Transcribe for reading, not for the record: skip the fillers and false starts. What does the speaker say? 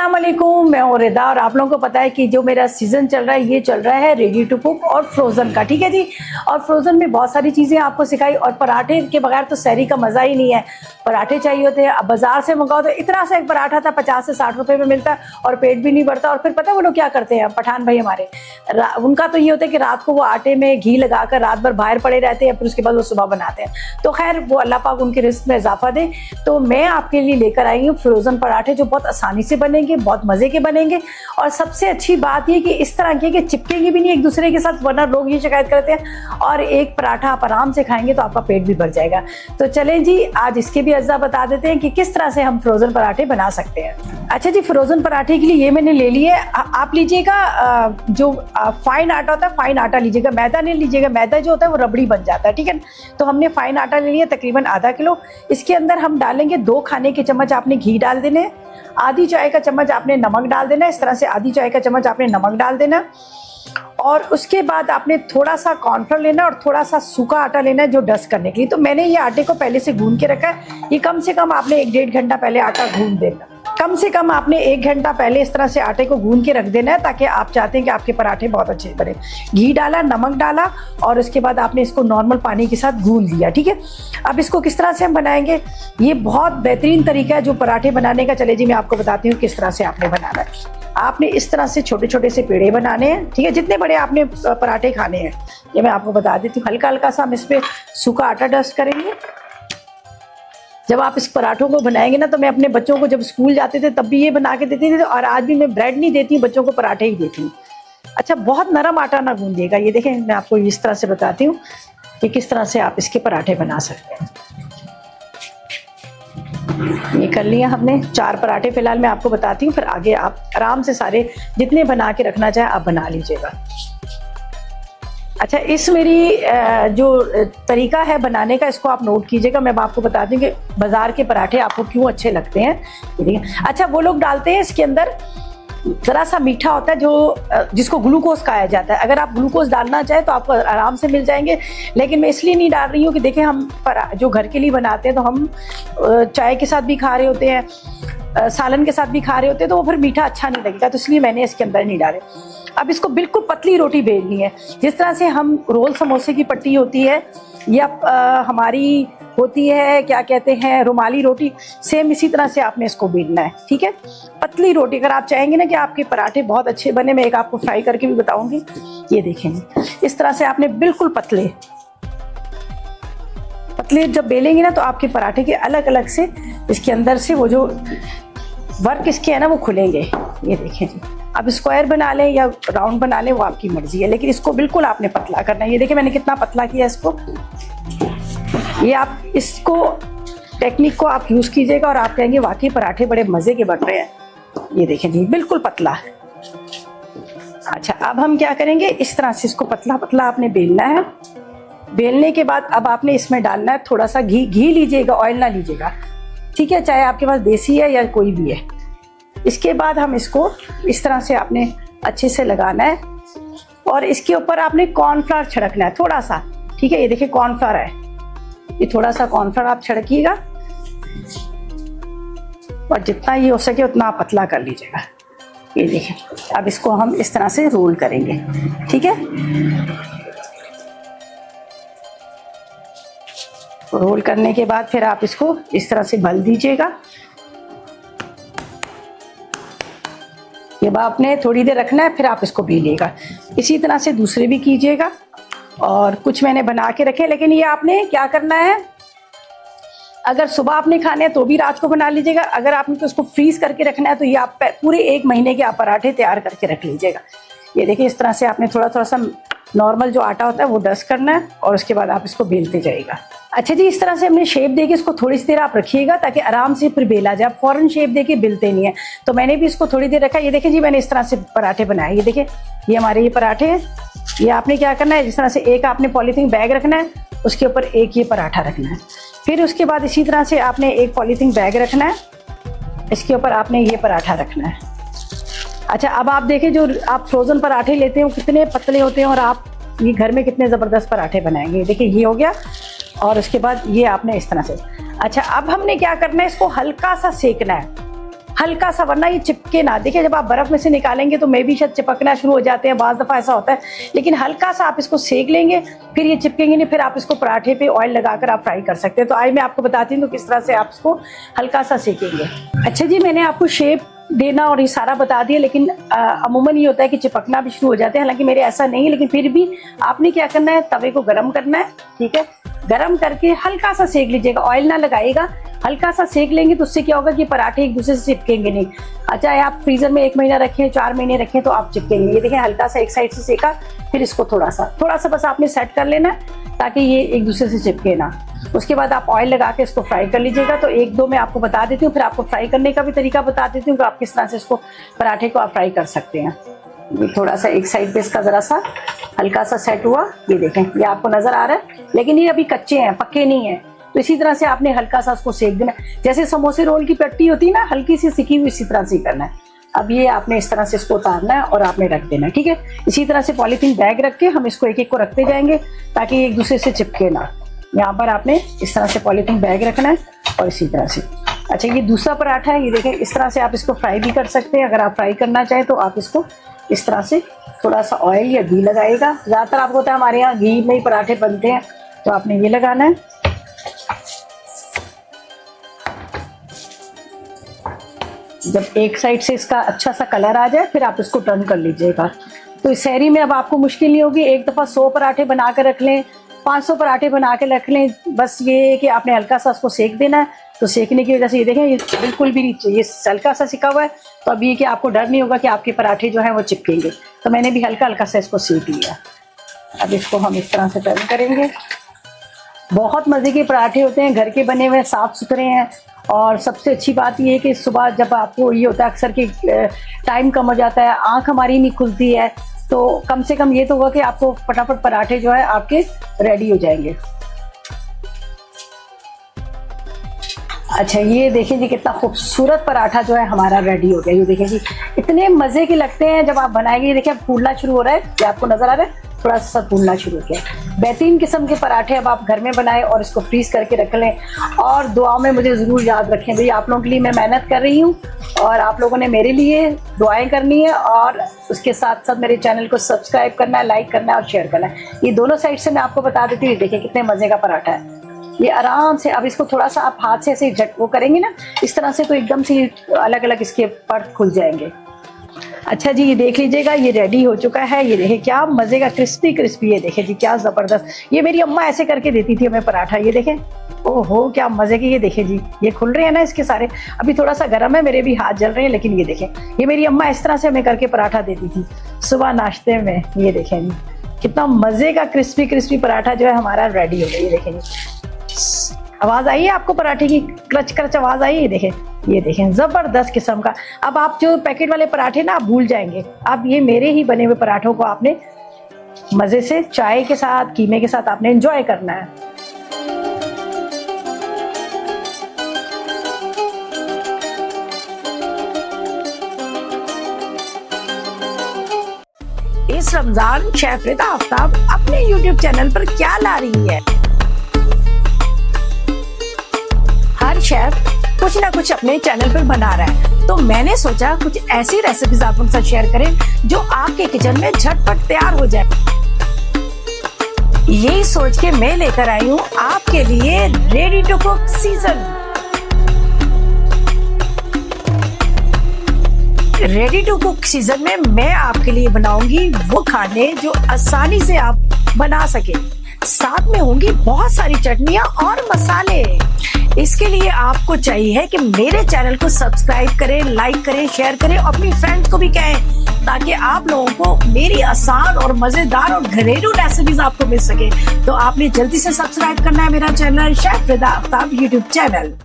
अस्सलाम वालेकुम, मैं हूं रिदा और आप लोगों को पता है कि जो मेरा सीज़न चल रहा है ये चल रहा है रेडी टू कुक और फ्रोज़न का। ठीक है जी। और फ्रोज़न में बहुत सारी चीज़ें आपको सिखाई और पराठे के बगैर तो सहरी का मज़ा ही नहीं है। पराठे चाहिए होते हैं, अब बाज़ार से मंगाओ तो इतना सा एक पराठा था 50 से 60 रुपये में मिलता है और पेट भी नहीं भरता। और फिर पता है वो लोग क्या करते हैं, पठान भाई हमारे, उनका तो ये होता है कि रात को वो आटे में घी लगाकर रात भर बाहर पड़े रहते हैं, फिर उसके बाद वो सुबह बनाते हैं। तो खैर वो अल्लाह पाक उनके रिस्क में इजाफा दे। तो मैं आपके लिए लेकर आई हूँ फ्रोज़न पराठे जो बहुत आसानी से बनेंगे, बहुत मज़े के बनेंगे। और सबसे अच्छी बात ये कि इस तरह के कि चिपकेंगे भी नहीं एक दूसरे के साथ, वरना लोग ये शिकायत करते हैं। और एक पराठा आप आराम से खाएंगे तो आपका पेट भी भर जाएगा। तो चलें जी, आज इसके भी अज्जा बता देते हैं कि किस तरह से हम फ्रोज़न पराठे बना सकते हैं। अच्छा जी, फ्रोज़न पराठे के लिए ये मैंने ले लिए, आप लीजिएगा जो फाइन आटा होता है, फाइन आटा लीजिएगा, मैदा नहीं लीजिएगा। मैदा जो होता है वो रबड़ी बन जाता है, ठीक है। तो हमने फाइन आटा ले लिया तकरीबन आधा किलो। इसके अंदर हम डालेंगे 2 खाने के चम्मच आपने घी डाल देने, आधी चाय का चम्मच आपने नमक डाल देना। इस तरह से आधी चाय का चम्मच आपने नमक डाल देना। और उसके बाद आपने थोड़ा सा कॉर्नफ्लोर लेना और थोड़ा सा सूखा आटा लेना है जो डस्ट करने के लिए। तो मैंने ये आटे को पहले से गूंद के रखा है। ये कम से कम आपने 1-1.5 घंटा पहले आटा गूंद देना। कम से कम आपने 1 घंटा पहले इस तरह से आटे को गूंद के रख देना है, ताकि आप चाहते हैं कि आपके पराठे बहुत अच्छे बने। घी डाला, नमक डाला और उसके बाद आपने इसको नॉर्मल पानी के साथ गूंद लिया, ठीक है। अब इसको किस तरह से हम बनाएंगे, ये बहुत बेहतरीन तरीका है जो पराठे बनाने का। चले जी मैं आपको बताती हूँ किस तरह से आपने बनाना है। आपने इस तरह से छोटे छोटे से पेड़े बनाने हैं, ठीक है। जितने बड़े आपने पराठे खाने हैं ये मैं आपको बता देती हूँ। हल्का हल्का सा हम इस पर सूखा आटा डस्ट करेंगे। जब आप इस पराठों को बनाएंगे ना, तो मैं अपने बच्चों को जब स्कूल जाते थे तब भी ये बना के देती थी, और आज भी मैं ब्रेड नहीं देती, बच्चों को पराठे ही देती हूँ। अच्छा, बहुत नरम आटा ना गूंदिएगा। ये देखें, मैं आपको इस तरह से बताती हूँ कि किस तरह से आप इसके पराठे बना सकते हैं। ये कर लिया हमने 4 पराठे फिलहाल मैं आपको बताती हूँ, फिर आगे आप आराम से सारे जितने बना के रखना चाहे आप बना लीजिएगा। अच्छा, इस मेरी जो तरीका है बनाने का, इसको आप नोट कीजिएगा। मैं आपको बता दूं कि बाजार के पराठे आपको क्यों अच्छे लगते हैं, ठीक है। अच्छा, वो लोग डालते हैं इसके अंदर ज़रा सा मीठा होता है जो जिसको ग्लूकोज कहा जाता है। अगर आप ग्लूकोज डालना चाहें तो आपको आराम से मिल जाएंगे, लेकिन मैं इसलिए नहीं डाल रही हूँ कि देखें हम जो घर के लिए बनाते हैं तो हम चाय के साथ भी खा रहे होते हैं, सालन के साथ भी खा रहे होते हैं, तो वो फिर मीठा अच्छा नहीं लगेगा, तो इसलिए मैंने इसके अंदर नहीं डाले। अब इसको बिल्कुल पतली रोटी बेलनी है, जिस तरह से हम रोल समोसे की पट्टी होती है या हमारी होती है क्या कहते हैं रुमाली रोटी, सेम इसी तरह से आपने इसको बेलना है, ठीक है। पतली रोटी। अगर आप चाहेंगे ना कि आपके पराठे बहुत अच्छे बने, मैं एक आपको फ्राई करके भी बताऊंगी। ये देखेंगे इस तरह से आपने बिल्कुल पतले पतले जब बेलेंगे ना, तो आपके पराठे के अलग अलग से इसके अंदर से वो जो वर्क इसके है ना वो खुलेंगे। ये देखें जी, अब स्क्वायर बना लें या राउंड बना लें वो आपकी मर्जी है, लेकिन इसको बिल्कुल आपने पतला करना है। ये देखिए मैंने कितना पतला किया इसको। ये आप इसको टेक्निक को आप यूज़ कीजिएगा और आप कहेंगे वाकई पराठे बड़े मज़े के बन रहे हैं। ये देखें जी, बिल्कुल पतला है। अच्छा, अब हम क्या करेंगे, इस तरह से इसको पतला पतला आपने बेलना है। बेलने के बाद अब आपने इसमें डालना है थोड़ा सा घी। घी लीजिएगा, ऑयल ना लीजिएगा, ठीक है, चाहे आपके पास देसी है या कोई भी है। इसके बाद हम इसको इस तरह से आपने अच्छे से लगाना है और इसके ऊपर आपने कॉर्नफ्लावर छिड़कना है थोड़ा सा, ठीक है। ये देखिए कॉर्नफ्लावर है, ये थोड़ा सा कॉर्नफ्लावर आप छिड़किएगा और जितना ये हो सके उतना आप पतला कर लीजिएगा। ये देखिए, अब इसको हम इस तरह से रोल करेंगे, ठीक है। रोल करने के बाद फिर आप इसको इस तरह से भल दीजिएगा। ये आपने थोड़ी देर रखना है, फिर आप इसको बेलिएगा। इसी तरह से दूसरे भी कीजिएगा। और कुछ मैंने बना के रखे, लेकिन ये आपने क्या करना है, अगर सुबह आपने खाने हैं तो भी रात को बना लीजिएगा। अगर आपने तो उसको फ्रीज करके रखना है तो ये आप पूरे 1 महीने के आप पराठे तैयार करके रख लीजिएगा। ये देखिए इस तरह से आपने थोड़ा थोड़ा सा नॉर्मल जो आटा होता है वो डस्ट करना है और उसके बाद आप इसको बेलते जाइएगा। अच्छा जी, इस तरह से हमने शेप देके इसको थोड़ी सी देर आप रखिएगा ताकि आराम से फिर बेला जाए। आप फौरन शेप देके बेलते नहीं है, तो मैंने भी इसको थोड़ी देर रखा। ये देखिए जी, मैंने इस तरह से पराठे बनाए। ये देखिए, ये हमारे ये पराठे हैं। ये आपने क्या करना है, जिस तरह से एक आपने पॉलीथीन बैग रखना है, उसके ऊपर एक ये पराठा रखना है। फिर उसके बाद इसी तरह से आपने एक पॉलीथीन बैग रखना है, इसके ऊपर आपने ये पराठा रखना है। अच्छा, अब आप देखें जो आप फ्रोज़न पराठे लेते हो कितने पतले होते हैं और आप ये घर में कितने ज़बरदस्त पराठे बनाएंगे। देखिए ये हो गया और उसके बाद ये आपने इस तरह से। अच्छा, अब हमने क्या करना है, इसको हल्का सा सेकना है। हल्का सा, वरना ये चिपके ना। देखिए जब आप बर्फ में से निकालेंगे तो मे भी शायद चिपकना शुरू हो जाते हैं, बाज़ दफ़ा ऐसा होता है, लेकिन हल्का सा आप इसको सेक लेंगे, फिर ये चिपकेंगे नहीं, फिर आप इसको पराठे पे ऑयल लगाकर आप फ्राई कर सकते हैं। तो आज मैं आपको बताती हूँ तो किस तरह से आप इसको हल्का सा सेकेंगे। अच्छा जी, मैंने आपको शेप देना और ये सारा बता दिया, लेकिन अमूमन ये होता है कि चिपकना भी शुरू हो जाते हैं। हालांकि मेरे ऐसा नहीं है, लेकिन फिर भी आपने क्या करना है, तवे को गर्म करना है, ठीक है, गर्म करके हल्का सा सेक लीजिएगा, ऑयल ना लगाइएगा, हल्का सा सेक लेंगे तो उससे क्या होगा कि पराठे एक दूसरे से चिपकेंगे नहीं। अच्छा, आप फ्रीजर में 1 महीना रखें, 4 महीने रखें तो आप चिपकेंगे। ये देखें, हल्का सा एक साइड से सेका, फिर इसको थोड़ा सा बस आपने सेट कर लेना ताकि ये एक दूसरे से चिपके ना। उसके बाद आप ऑयल लगा के इसको फ्राई कर लीजिएगा। तो 1-2 मैं आपको बता देती हूँ, फिर आपको फ्राई करने का भी तरीका बता देती हूँ कि आप किस तरह से इसको पराठे को आप फ्राई कर सकते हैं। ये थोड़ा सा एक साइड पे इसका जरा सा हल्का सा सेट हुआ, ये देखें, ये आपको नजर आ रहा है, लेकिन ये अभी कच्चे हैं, पक्के नहीं है। तो इसी तरह से आपने हल्का सा उसको सेक देना, जैसे समोसे रोल की पट्टी होती है ना, हल्की सी सिकी हुई, इसी तरह से करना है। अब ये आपने इस तरह से इसको उतारना है और आपने रख देना है, ठीक है। इसी तरह से पॉलीथीन बैग रख के हम इसको एक एक को रखते जाएंगे ताकि एक दूसरे से चिपके ना। यहाँ पर आपने इस तरह से पॉलीथीन बैग रखना है और इसी तरह से। अच्छा, ये दूसरा पराठा है, ये देखें, इस तरह से आप इसको फ्राई भी कर सकते हैं। अगर आप फ्राई करना चाहें तो आप इसको इस तरह से थोड़ा सा ऑयल या घी लगाएगा। ज़्यादातर आपको होता है हमारे यहाँ घी में ही पराठे बनते हैं, तो आपने ये लगाना है। जब एक साइड से इसका अच्छा सा कलर आ जाए फिर आप इसको टर्न कर लीजिएगा। तो इस सहरी में अब आपको मुश्किल नहीं होगी, एक दफ़ा 100 पराठे बना कर रख लें, 500 पराठे बना के रख लें। बस ये है कि आपने हल्का सा उसको सेक देना है। तो सेकने की वजह से ये देखें, ये बिल्कुल भी नहीं, ये हल्का सा सिका हुआ है, तो अब ये कि आपको डर नहीं होगा कि आपके पराठे जो है वो चिपकेंगे। तो मैंने भी हल्का हल्का सा इसको सेक लिया। अब इसको हम इस तरह से टर्न करेंगे। बहुत मज़े के पराठे होते हैं, घर के बने हुए, साफ़ सुथरे हैं। और सबसे अच्छी बात ये है कि सुबह जब आपको ये होता है अक्सर कि टाइम कम हो जाता है, आँख हमारी नहीं खुलती है, तो कम से कम ये तो होगा कि आपको फटाफट पराठे जो है आपके रेडी हो जाएंगे। अच्छा, ये देखिए जी, कितना खूबसूरत पराठा जो है हमारा रेडी हो गया। ये देखिए जी, इतने मज़े के लगते हैं जब आप बनाएंगे। ये देखिए, फूलना शुरू हो रहा है, ये आपको नज़र आ रहा है, थोड़ा सा फूलना शुरू हो गया। बेहतरीन किस्म के पराठे अब आप घर में बनाएं और इसको फ्रीज करके रख लें। और दुआओं में मुझे ज़रूर याद रखें। भाई, आप लोगों के लिए मैं मेहनत कर रही हूँ और आप लोगों ने मेरे लिए दुआएं करनी है, और उसके साथ साथ मेरे चैनल को सब्सक्राइब करना है, लाइक करना है और शेयर करना है। ये दोनों साइड से मैं आपको बता देती हूँ। देखिए कितने मज़े का पराठा है ये, आराम से। अब इसको थोड़ा सा आप हाथ से ऐसे झट वो करेंगे ना, इस तरह से, तो एकदम से अलग अलग इसके पर्ट खुल जाएंगे। अच्छा जी, ये देख लीजिएगा, ये रेडी हो चुका है। ये देखिए क्या मज़े का क्रिस्पी क्रिस्पी है, देखिए जी क्या ज़बरदस्त। ये मेरी अम्मा ऐसे करके देती थी हमें पराठा। ये देखें, ओहो क्या मज़े के, ये देखें जी, ये खुल रहे हैं ना इसके सारे। अभी थोड़ा सा गर्म है, मेरे भी हाथ जल रहे हैं, लेकिन ये देखें, ये मेरी अम्मा इस तरह से हमें करके पराठा देती थी सुबह नाश्ते में। ये देखें जी, कितना मज़े का क्रिस्पी क्रिस्पी पराठा जो है हमारा रेडी हो गया। ये देखें जी, आवाज़ आई है आपको पराठे की, क्रच क्रच आवाज़ आई है। ये देखें ज़बरदस्त किस्म का। अब आप जो पैकेट वाले पराठे ना आप भूल जाएंगे, अब ये मेरे ही बने हुए पराठों को आपने मज़े से चाय के साथ, कीमे के साथ आपने एंजॉय करना है। इस रमजान शेफ रिदा आफ्ताब अपने YouTube चैनल पर क्या ला रही है। हर शेफ कुछ ना कुछ अपने चैनल पर बना रहा है, तो मैंने सोचा कुछ ऐसी रेसिपीज आप उनके साथ शेयर करें जो आपके किचन में झटपट तैयार हो जाए। यही सोच के मैं लेकर आई हूँ आपके लिए ready to cook season. Ready to cook season में मैं आपके लिए बनाऊंगी वो खाने जो आसानी से आप बना सके। साथ में होंगी बहुत सारी चटनियाँ और मसाले। इसके लिए आपको चाहिए कि मेरे चैनल को सब्सक्राइब करें, लाइक करें, शेयर करें, अपनी फ्रेंड्स को भी कहें, ताकि आप लोगों को मेरी आसान और मजेदार और घरेलू रेसिपीज आपको मिल सके। तो आपने जल्दी से सब्सक्राइब करना है मेरा channel chef Rida Aftab YouTube channel.